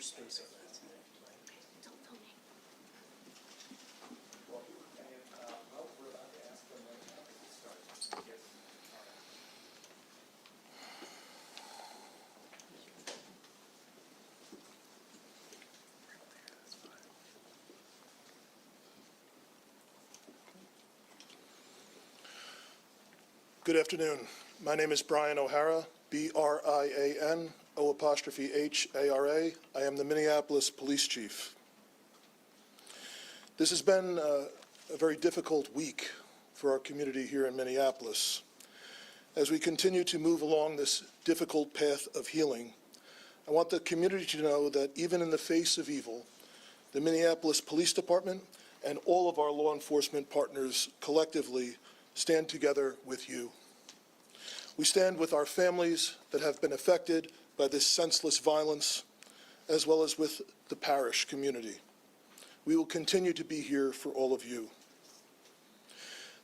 extra space on that. Well, we're about to ask them when it starts. Yes. Good afternoon. My name is Brian O'Hara, B-R-I-A-N, O''H-A-R-A. I am the Minneapolis Police Chief. This has been a very difficult week for our community here in Minneapolis. As we continue to move along this difficult path of healing, I want the community to know that even in the face of evil, the Minneapolis Police Department and all of our law enforcement partners collectively stand together with you. We stand with our families that have been affected by this senseless violence, as well as with the parish community. We will continue to be here for all of you.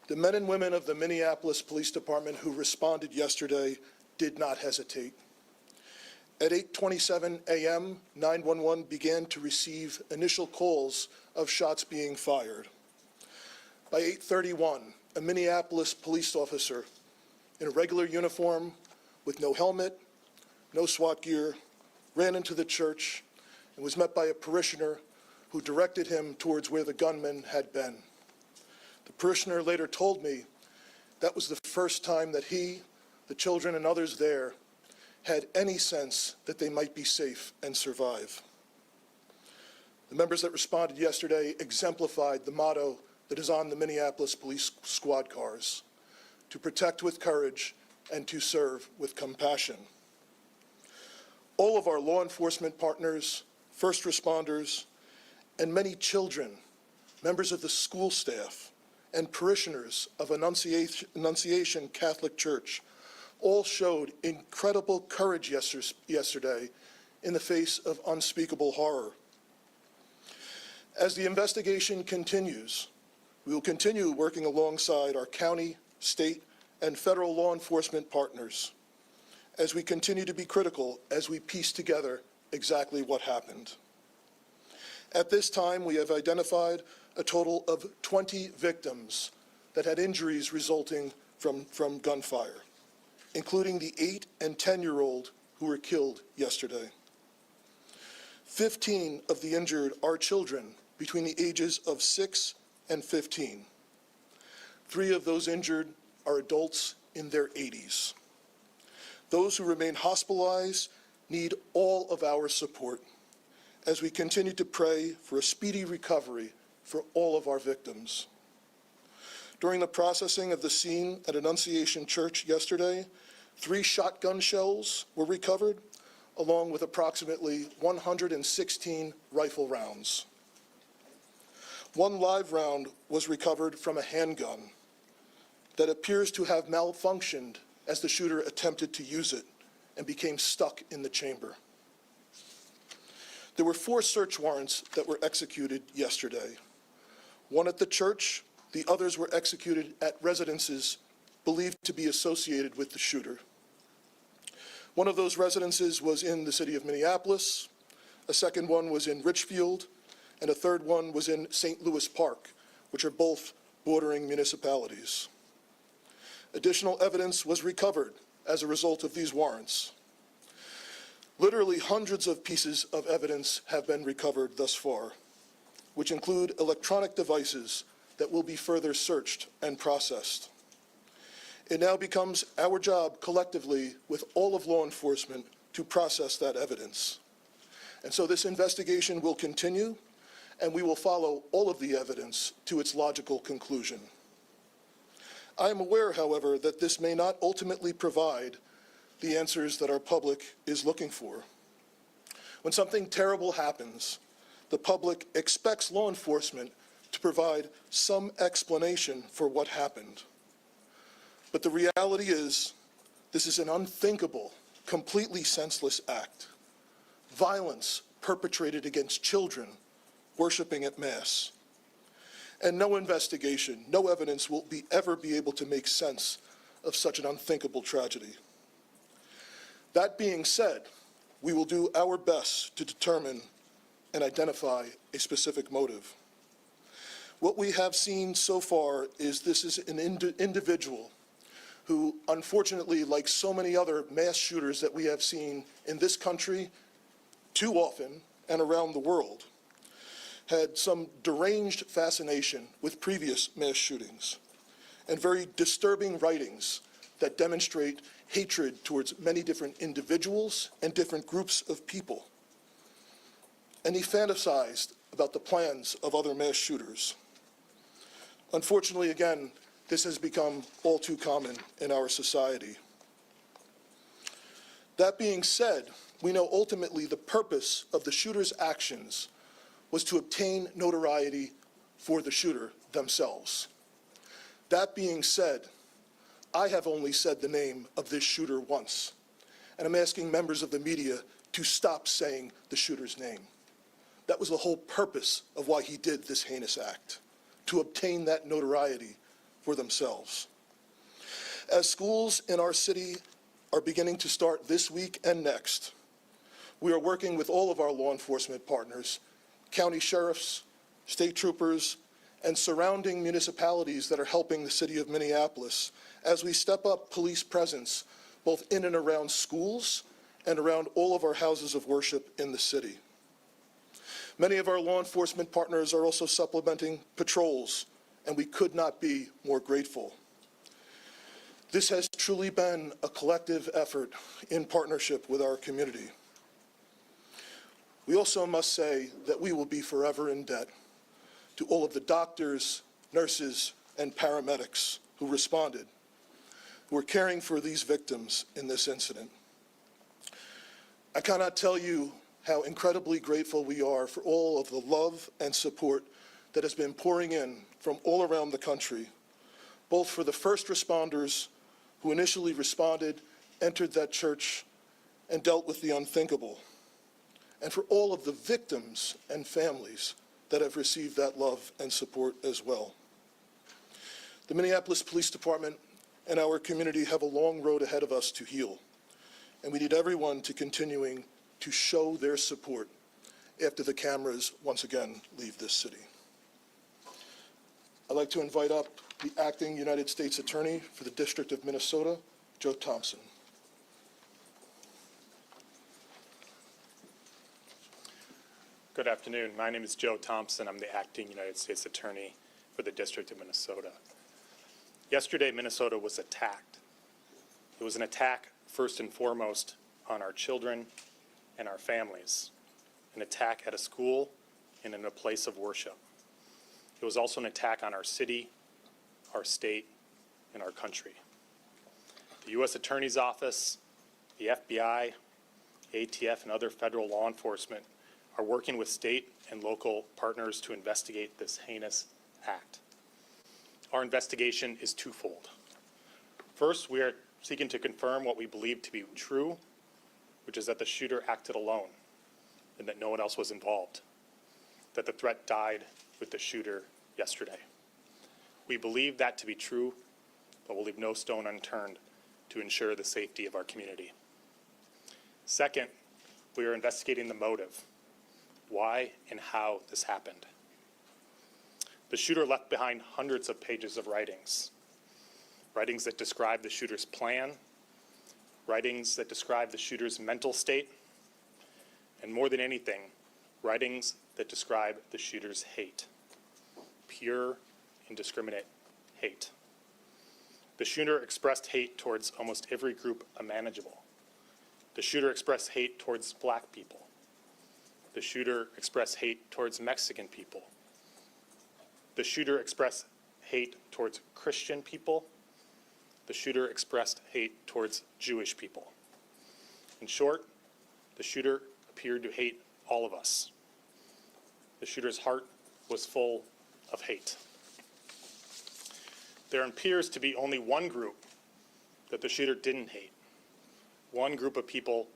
The men and women of the Minneapolis Police Department who responded yesterday did not hesitate. At 8:27 a.m., 911 began to receive initial calls of shots being fired. By 8:31, a Minneapolis police officer in a regular uniform with no helmet, no SWAT gear, ran into the church and was met by a parishioner who directed him towards where the gunman had been. The parishioner later told me that was the first time that he, the children, and others there had any sense that they might be safe and survive. The members that responded yesterday exemplified the motto that is on the Minneapolis Police squad cars: to protect with courage and to serve with compassion. All of our law enforcement partners, first responders, and many children, members of the school staff, and parishioners of Annunciation Catholic Church all showed incredible courage yesterday in the face of unspeakable horror. As the investigation continues, we will continue working alongside our county, state, and federal law enforcement partners as we continue to be critical as we piece together exactly what happened. At this time, we have identified a total of 20 victims that had injuries resulting from gunfire, including the 8- and 10-year-old who were killed yesterday. 15 of the injured are children between the ages of 6 and 15. 3 of those injured are adults in their 80s. Those who remain hospitalized need all of our support as we continue to pray for a speedy recovery for all of our victims. During the processing of the scene at Annunciation Church yesterday, 3 shotgun shells were recovered, along with approximately 116 rifle rounds. 1 live round was recovered from a handgun that appears to have malfunctioned as the shooter attempted to use it and became stuck in the chamber. There were 4 search warrants that were executed yesterday. 1 at the church, the others were executed at residences believed to be associated with the shooter. One of those residences was in the city of Minneapolis, a second one was in Richfield, and a third one was in St. Louis Park, which are both bordering municipalities. Additional evidence was recovered as a result of these warrants. Literally hundreds of pieces of evidence have been recovered thus far, which include electronic devices that will be further searched and processed. It now becomes our job collectively with all of law enforcement to process that evidence. And so this investigation will continue, and we will follow all of the evidence to its logical conclusion. I am aware, however, that this may not ultimately provide the answers that our public is looking for. When something terrible happens, the public expects law enforcement to provide some explanation for what happened. But the reality is, this is an unthinkable, completely senseless act. Violence perpetrated against children worshiping at Mass. And no investigation, no evidence will ever be able to make sense of such an unthinkable tragedy. That being said, We will do our best to determine and identify a specific motive. What we have seen so far is this is an individual who, unfortunately, like so many other mass shooters that we have seen in this country too often and around the world, had some deranged fascination with previous mass shootings and very disturbing writings that demonstrate hatred towards many different individuals and different groups of people. And he fantasized about the plans of other mass shooters. Unfortunately, again, this has become all too common in our society. That being said, we know ultimately the purpose of the shooter's actions was to obtain notoriety for the shooter themselves. That being said, I have only said the name of this shooter once, and I'm asking members of the media to stop saying the shooter's name. That was the whole purpose of why he did this heinous act, to obtain that notoriety for themselves. As schools in our city are beginning to start this week and next, we are working with all of our law enforcement partners, county sheriffs, state troopers, and surrounding municipalities that are helping the city of Minneapolis as we step up police presence both in and around schools and around all of our houses of worship in the city. Many of our law enforcement partners are also supplementing patrols, and we could not be more grateful. This has truly been a collective effort in partnership with our community. We also must say that we will be forever in debt to all of the doctors, nurses, and paramedics who responded, who are caring for these victims in this incident. I cannot tell you how incredibly grateful we are for all of the love and support that has been pouring in from all around the country, both for the first responders who initially responded, entered that church, and dealt with the unthinkable, and for all of the victims and families that have received that love and support as well. The Minneapolis Police Department and our community have a long road ahead of us to heal, and we need everyone to continuing to show their support after the cameras once again leave this city. I'd like to invite up the Acting United States Attorney for the District of Minnesota, Joe Thompson. Good afternoon. My name is Joe Thompson. I'm the Acting United States Attorney for the District of Minnesota. Yesterday, Minnesota was attacked. It was an attack, first and foremost, on our children and our families, an attack at a school and in a place of worship. It was also an attack on our city, our state, and our country. The U.S. Attorney's Office, the FBI, ATF, and other federal law enforcement are working with state and local partners to investigate this heinous act. Our investigation is twofold. First, we are seeking to confirm what we believe to be true, which is that the shooter acted alone and that no one else was involved, that the threat died with the shooter yesterday. We believe that to be true, but we'll leave no stone unturned to ensure the safety of our community. Second, we are investigating the motive, why and how this happened. The shooter left behind hundreds of pages of writings that describe the shooter's plan, writings that describe the shooter's mental state, and more than anything, writings that describe the shooter's hate, pure, indiscriminate hate. The shooter expressed hate towards almost every group imaginable. The shooter expressed hate towards black people. The shooter expressed hate towards Mexican people. The shooter expressed hate towards Christian people. The shooter expressed hate towards Jewish people. In short, the shooter appeared to hate all of us. The shooter's heart was full of hate. There appears to be only one group that the shooter didn't hate, one group of people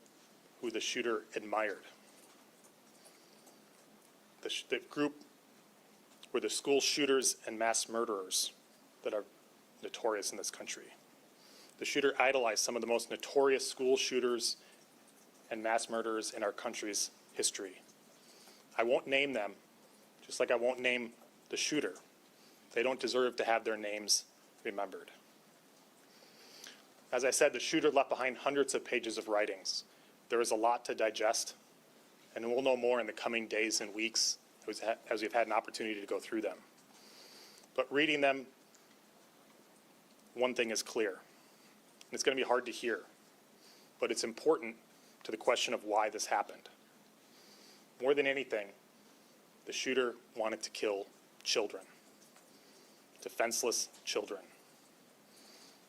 who the shooter admired. The group were the school shooters and mass murderers that are notorious in this country. The shooter idolized some of the most notorious school shooters and mass murderers in our country's history. I won't name them, just like I won't name the shooter. They don't deserve to have their names remembered. As I said, the shooter left behind hundreds of pages of writings. There is a lot to digest, and we'll know more in the coming days and weeks as we've had an opportunity to go through them. But reading them, one thing is clear, and it's going to be hard to hear, but it's important to the question of why this happened. More than anything, the shooter wanted to kill children, defenseless children.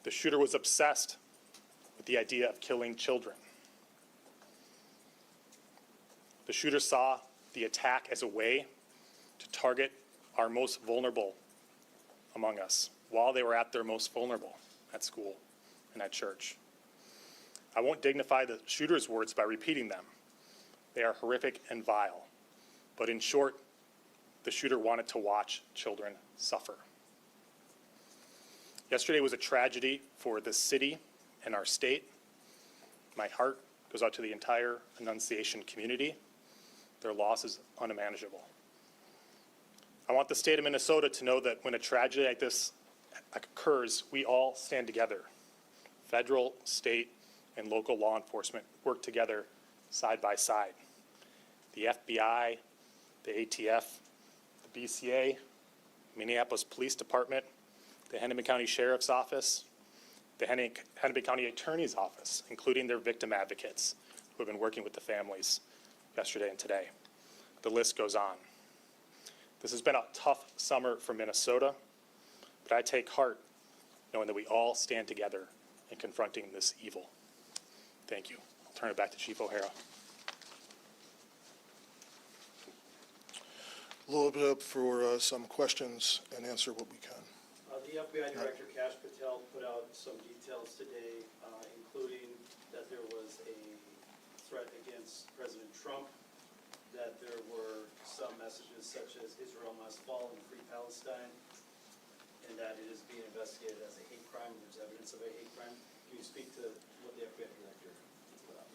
The shooter was obsessed with the idea of killing children. The shooter saw the attack as a way to target our most vulnerable among us while they were at their most vulnerable at school and at church. I won't dignify the shooter's words by repeating them. They are horrific and vile. But in short, the shooter wanted to watch children suffer. Yesterday was a tragedy for the city and our state. My heart goes out to the entire Annunciation community. Their loss is unimaginable. I want the state of Minnesota to know that when a tragedy like this occurs, we all stand together. Federal, state, and local law enforcement work together side by side. The FBI, the ATF, the BCA, Minneapolis Police Department, the Hennepin County Sheriff's Office, the Hennepin County Attorney's Office, including their victim advocates who have been working with the families yesterday and today. The list goes on. This has been a tough summer for Minnesota, but I take heart knowing that we all stand together in confronting this evil. Thank you. I'll turn it back to Chief O'Hara. We'll open it up for some questions and answer what we can. The FBI Director, Kash Patel, put out some details today, including that there was a threat against President Trump, that there were some messages such as Israel must fall and free Palestine, and that it is being investigated as a hate crime. There's evidence of a hate crime. Can you speak to what the FBI Director put out?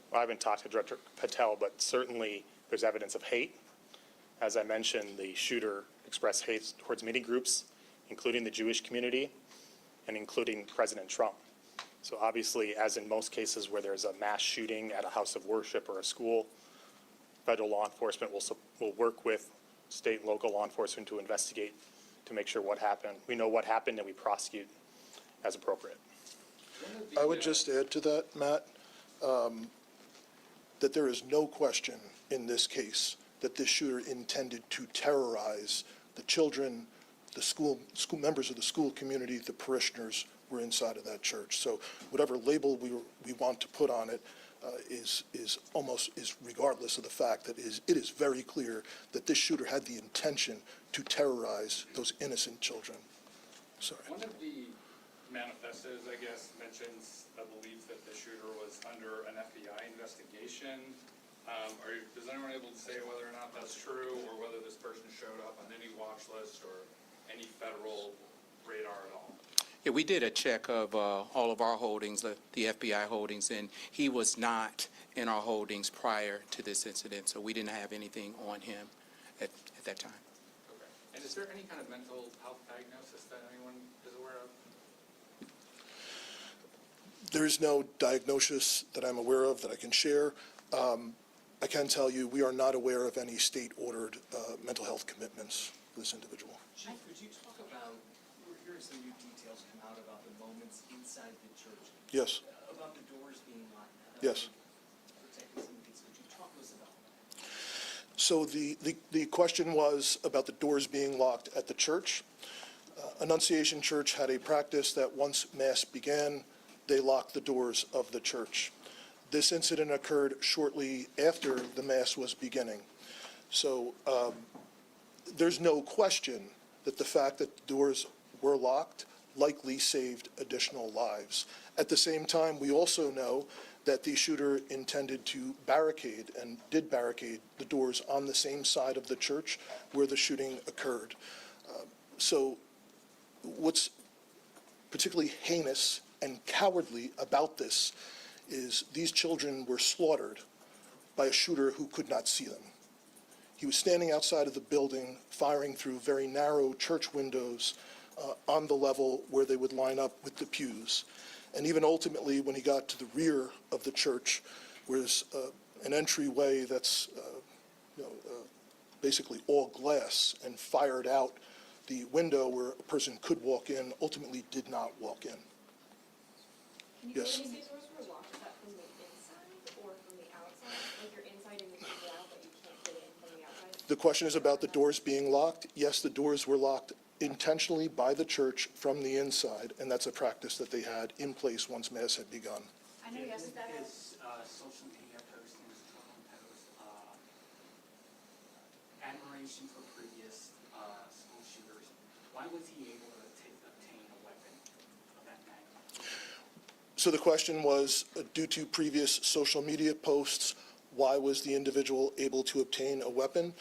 Well, I haven't talked to Director Patel, but certainly there's evidence of hate. As I mentioned, the shooter expressed hate towards many groups, including the Jewish community and including President Trump. So obviously, as in most cases where there's a mass shooting at a house of worship or a school, federal law enforcement will work with state and local law enforcement to investigate to make sure what happened. We know what happened and we prosecute as appropriate. I would just add to that, Matt, that there is no question in this case that this shooter intended to terrorize the children, the school members of the school community, the parishioners were inside of that church. So whatever label we want to put on it is regardless of the fact that it is very clear that this shooter had the intention to terrorize those innocent children. Sorry. One of the manifestos, I guess, mentions a belief that the shooter was under an FBI investigation. Is anyone able to say whether or not that's true, or whether this person showed up on any watch list or any federal radar at all? Yeah, we did a check of all of our holdings, the FBI holdings, and he was not in our holdings prior to this incident, so we didn't have anything on him at that time. Okay. And is there any kind of mental health diagnosis that anyone is aware of? There is no diagnosis that I'm aware of that I can share. I can tell you we are not aware of any state-ordered mental health commitments for this individual. Chief, could you talk about, we're hearing some new details come out about the moments inside the church. Yes. About the doors being locked. Yes. Protecting some of these. Could you talk to us about that? So the question was about the doors being locked at the church. Annunciation Church had a practice that once Mass began, they locked the doors of the church. This incident occurred shortly after the Mass was beginning. So there's no question that the fact that the doors were locked likely saved additional lives. At the same time, we also know that the shooter intended to barricade and did barricade the doors on the same side of the church where the shooting occurred. So what's particularly heinous and cowardly about this is these children were slaughtered by a shooter who could not see them. He was standing outside of the building, firing through very narrow church windows on the level where they would line up with the pews. And even ultimately, when he got to the rear of the church, was an entryway that's basically all glass, and fired out the window where a person could walk in, ultimately did not walk in. Yes. When you say doors were locked, is that from the inside or from the outside? Like you're inside and you can get out, but you can't get in from the outside? The question is about the doors being locked. Yes, the doors were locked intentionally by the church from the inside, and that's a practice that they had in place once Mass had begun. I know, yes, that His social media postings, Twitter posts, admiration for previous school shooters. Why was he able to obtain a weapon of that magnitude? So the question was, due to previous social media posts, why was the individual able to obtain a weapon?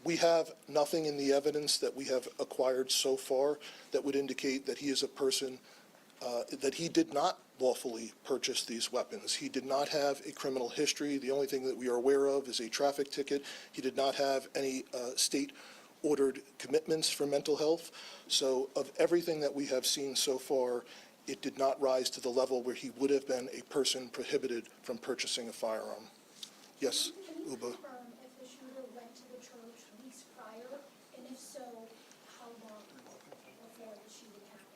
We have nothing in the evidence that we have acquired so far that would indicate that he is a person, that he did not lawfully purchase these weapons. He did not have a criminal history. The only thing that we are aware of is a traffic ticket. He did not have any state-ordered commitments for mental health. So of everything that we have seen so far, it did not rise to the level where he would have been a person prohibited from purchasing a firearm. Yes, Can you Uba? confirm if the shooter went to the church weeks prior, and if so, how long before the shooting happened?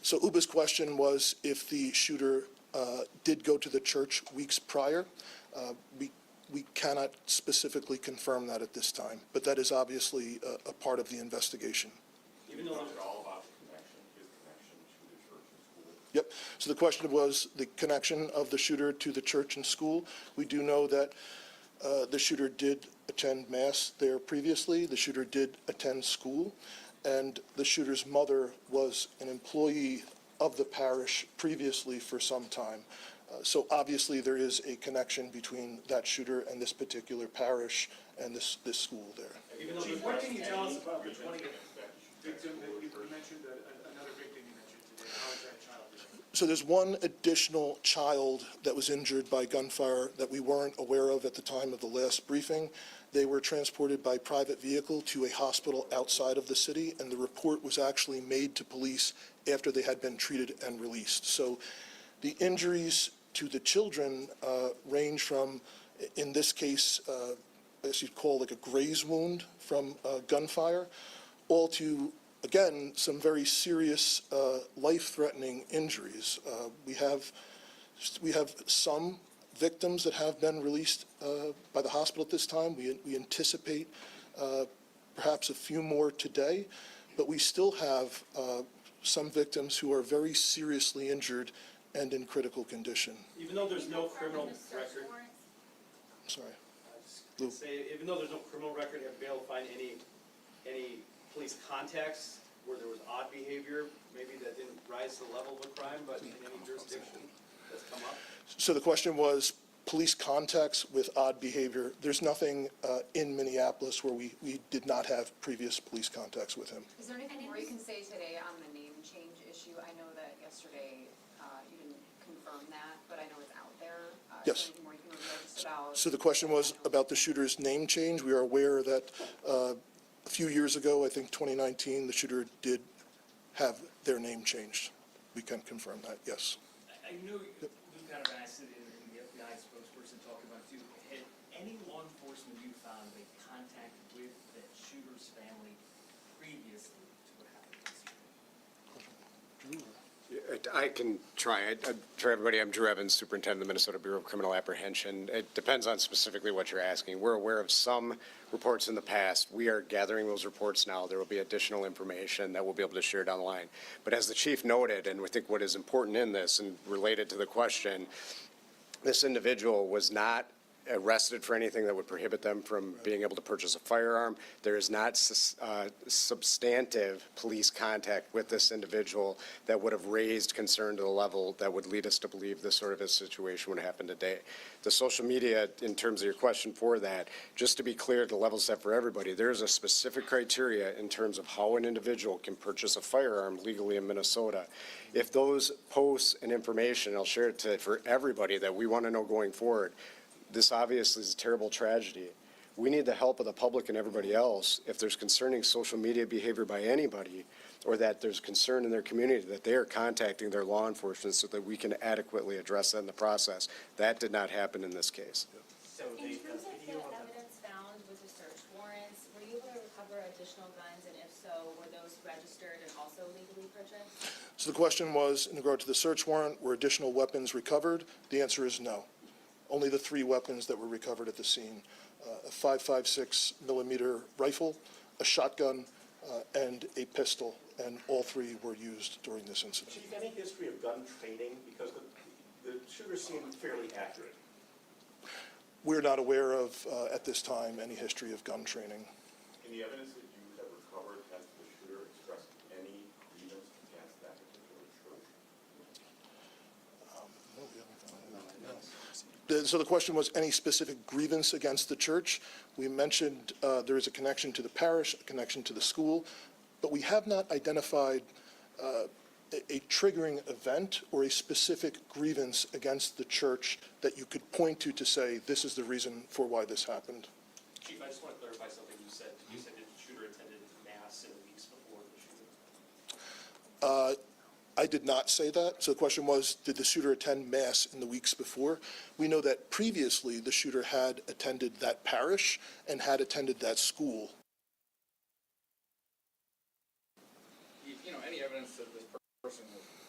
So Uba's question was if the shooter did go to the church weeks prior. We cannot specifically confirm that at this time, but that is obviously a part of the investigation. Even though there's Yep. So the question was the connection of the shooter to the church and school. We do know that the shooter did attend Mass there previously. The shooter did attend school, and the shooter's mother was an employee of the parish previously for some time. So obviously there is a connection between that shooter and this particular parish and this school there. even though Chief, what can you tell us about the 20th victim that you mentioned, another victim you mentioned today? How is that child doing? So there's one additional child that was injured by gunfire that we weren't aware of at the time of the last briefing. They were transported by private vehicle to a hospital outside of the city, and the report was actually made to police after they had been treated and released. So the injuries to the children range from, in this case, as you'd call like a graze wound from gunfire, all to, again, some very serious life-threatening injuries. We have some victims that have been released by the hospital at this time. We anticipate perhaps a few more today, but we still have some victims who are very seriously injured and in critical condition. even though there's no criminal record, I'm sorry. I just say, even though there's no criminal record, have you been able to find any police contacts where there was odd behavior, maybe that didn't rise to the level of a crime, but in any jurisdiction that's come up? So the question was police contacts with odd behavior. There's nothing in Minneapolis where we did not have previous police contacts with him. Is there anything more you can say today on the name change issue? I know that yesterday you didn't confirm that, but I know it's out there. Yes. Is there anything more you can reveal just about? So the question was about the shooter's name change. We are aware that a few years ago, I think 2019, the shooter did have their name changed. We can confirm that, yes. I know you kind of asked it in the FBI spokesperson talking about it too. Had any law enforcement you found made contact with the shooter's family previously to what happened this year? I can try. For everybody, I'm Drew Evans, Superintendent of the Minnesota Bureau of Criminal Apprehension. It depends on specifically what you're asking. We're aware of some reports in the past. We are gathering those reports now. There will be additional information that we'll be able to share down the line. But as the chief noted, and I think what is important in this and related to the question, this individual was not arrested for anything that would prohibit them from being able to purchase a firearm. There is not substantive police contact with this individual that would have raised concern to the level that would lead us to believe this sort of a situation would happen today. The social media, in terms of your question for that, just to be clear, the level set for everybody, there is a specific criteria in terms of how an individual can purchase a firearm legally in Minnesota. If those posts and information, I'll share it for everybody that we want to know going forward, this obviously is a terrible tragedy. We need the help of the public and everybody else. If there's concerning social media behavior by anybody, or that there's concern in their community, that they are contacting their law enforcement so that we can adequately address that in the process. That did not happen in this case. So In the terms of the video of the evidence found with the search warrants, were you able to recover additional guns, and if so, were those registered and also legally purchased? So the question was, in regard to the search warrant, were additional weapons recovered? The answer is no. Only the 3 weapons that were recovered at the scene, a 5.56 millimeter rifle, a shotgun, and a pistol, and all 3 were used during this incident. Chief, any history of gun training? Because the shooter seemed fairly accurate. We're not aware of, at this time, any history of gun training. In the evidence that you have recovered, has the shooter expressed any grievance against that particular church? So the question was, any specific grievance against the church? We mentioned there is a connection to the parish, a connection to the school, but we have not identified a triggering event or a specific grievance against the church that you could point to say, this is the reason for why this happened. Chief, I just want to clarify something you said. You said that the shooter attended mass in the weeks before the shooting. I did not say that. So the question was, did the shooter attend mass in the weeks before? We know that previously the shooter had attended that parish and had attended that school. You know, any evidence that this person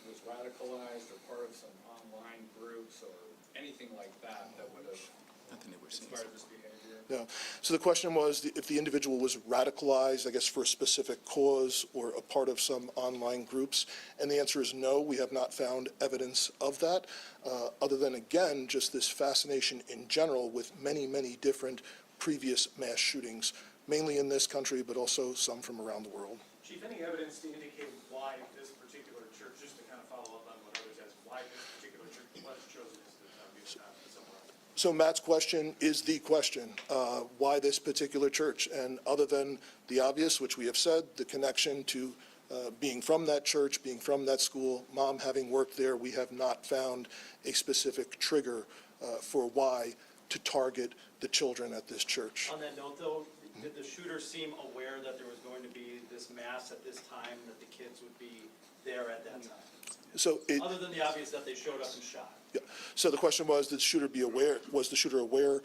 was radicalized or part of some online groups or anything like that that would have Nothing that we're seeing. inspired this behavior? Yeah. So the question was if the individual was radicalized, I guess, for a specific cause or a part of some online groups. And the answer is no, we have not found evidence of that, other than, again, just this fascination in general with many, many different previous mass shootings, mainly in this country, but also some from around the world. Chief, any evidence to indicate why this particular church, just to kind of follow up on what others asked, why this particular church was chosen as the somewhere else? So Matt's question is the question, why this particular church? And other than the obvious, which we have said, the connection to being from that church, being from that school, mom having worked there, we have not found a specific trigger for why to target the children at this church. On that note, though, did the shooter seem aware that there was going to be this mass at this time, that the kids would be there at that time? So Other than the obvious that they showed up and shot? Yeah. So the question was, did the shooter was the shooter aware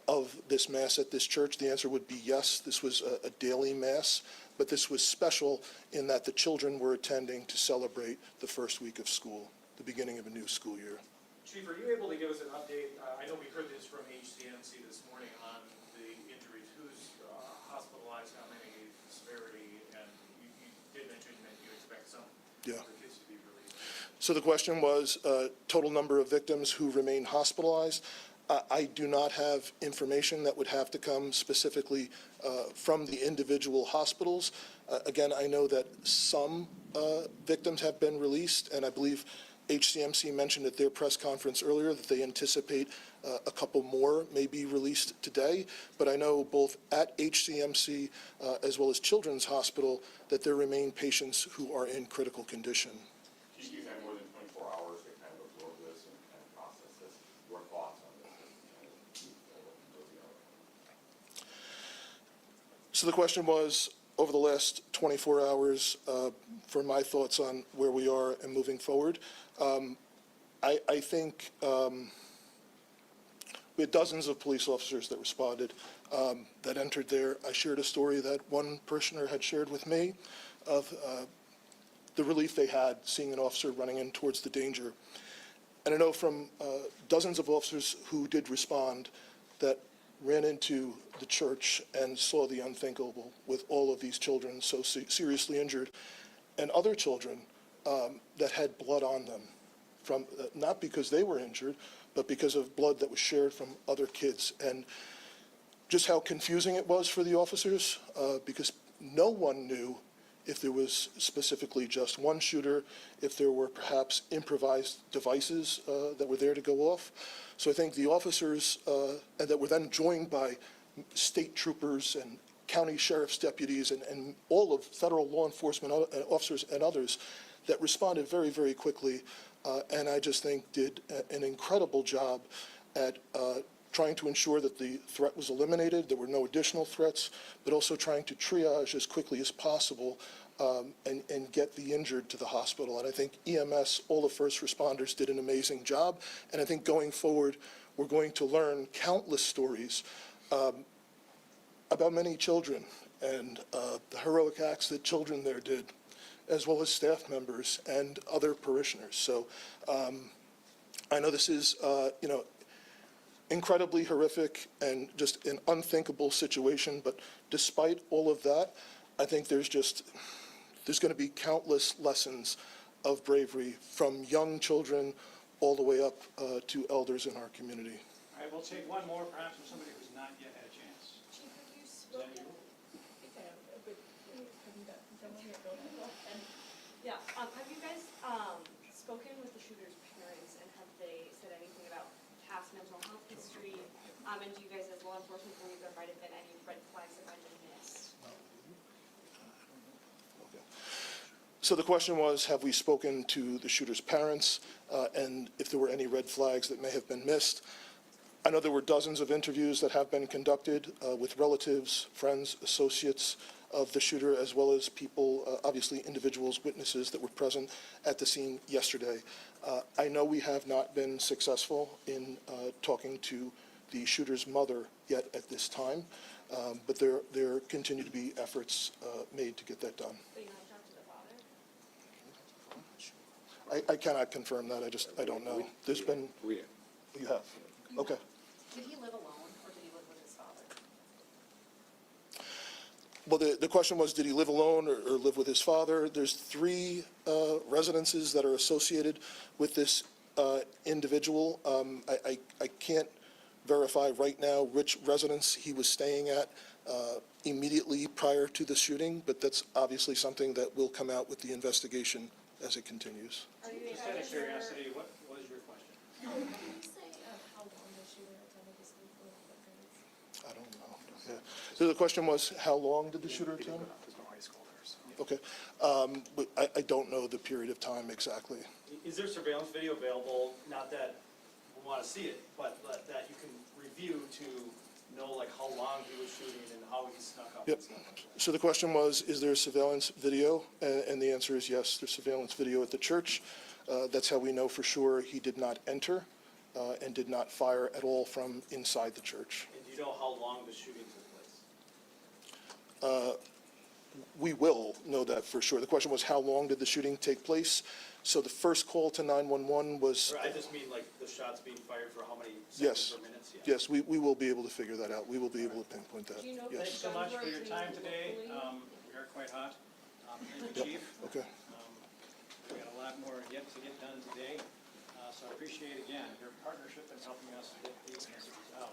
of this mass at this church? The answer would be yes. This was a daily mass, but this was special in that the children were attending to celebrate the first week of school, the beginning of a new school year. Chief, are you able to give us an update? I know we heard this from HCMC this morning on the injuries. Who's hospitalized, how many, severity, and you did mention that you expect some Yeah. of the kids to be released. So the question was, total number of victims who remain hospitalized. I do not have information that would have to come specifically from the individual hospitals. Again, I know that some victims have been released, and I believe HCMC mentioned at their press conference earlier that they anticipate a couple more may be released today. But I know both at HCMC as well as Children's Hospital that there remain patients who are in critical condition. You've had more than 24 hours to kind of absorb this and kind of process this. Your thoughts on this and kind of move forward and go the other way? So the question was, over the last 24 hours, for my thoughts on where we are and moving forward. I think we had dozens of police officers that responded, that entered there. I shared a story that one parishioner had shared with me of the relief they had seeing an officer running in towards the danger. And I know from dozens of officers who did respond that ran into the church and saw the unthinkable with all of these children so seriously injured, and other children that had blood on them, from not because they were injured, but because of blood that was shared from other kids. And just how confusing it was for the officers, because no one knew if there was specifically just one shooter, if there were perhaps improvised devices that were there to go off. So I think the officers, and that were then joined by state troopers and county sheriff's deputies and all of federal law enforcement officers and others that responded very, very quickly, and I just think did an incredible job at trying to ensure that the threat was eliminated, there were no additional threats, but also trying to triage as quickly as possible and get the injured to the hospital. And I think EMS, all the first responders, did an amazing job. And I think going forward, we're going to learn countless stories about many children and the heroic acts that children there did, as well as staff members and other parishioners. So I know this is, incredibly horrific and just an unthinkable situation, but despite all of that, I think there's going to be countless lessons of bravery from young children all the way up to elders in our community. All right, we'll take one more, perhaps from somebody who's not yet had a chance. Chief, have you Is that spoken? Yeah, have you guys, spoken with the shooter's parents, and have they said anything about past mental health history? And do you guys as law enforcement believe there might have been any red flags that might have been missed? So the question was, have we spoken to the shooter's parents, and if there were any red flags that may have been missed? I know there were dozens of interviews that have been conducted with relatives, friends, associates of the shooter, as well as people, obviously individuals, witnesses that were present at the scene yesterday. I know we have not been successful in talking to the shooter's mother yet at this time, but there continue to be efforts made to get that done. But you haven't talked to the father? I cannot confirm that. I don't know. There's been, We, you have? Okay. Did he live alone, or did he live with his father? Well, the question was, did he live alone or live with his father? There's 3 residences that are associated with this individual. I can't verify right now which residence he was staying at immediately prior to the shooting, but that's obviously something that will come out with the investigation as it continues. Are you Just out of curiosity, what was your question? Can you say how long the shooter attended this week for I don't know. Yeah. So the question was, how long did the shooter attend? There's no high school there, so. Okay. But I don't know the period of time exactly. Is there surveillance video available, not that we want to see it, but that you can review to know like how long he was shooting and how he snuck up? Yep. And stuff like that? So the question was, is there surveillance video? And the answer is yes, there's surveillance video at the church. That's how we know for sure he did not enter and did not fire at all from inside the church. And do you know how long the shooting took place? We will know that for sure. The question was, how long did the shooting take place? So the first call to 911 was, Or I just mean like the shots being fired for how many Yes. seconds or minutes? Yeah. yes, we will be able to figure that out. We will be able to pinpoint that. Do you know if Yes. Thanks so much for your time today. We are quite hot. Thank you, Chief. Okay. We got a lot more yet to get done today, so I appreciate again your partnership in helping us get these messages out.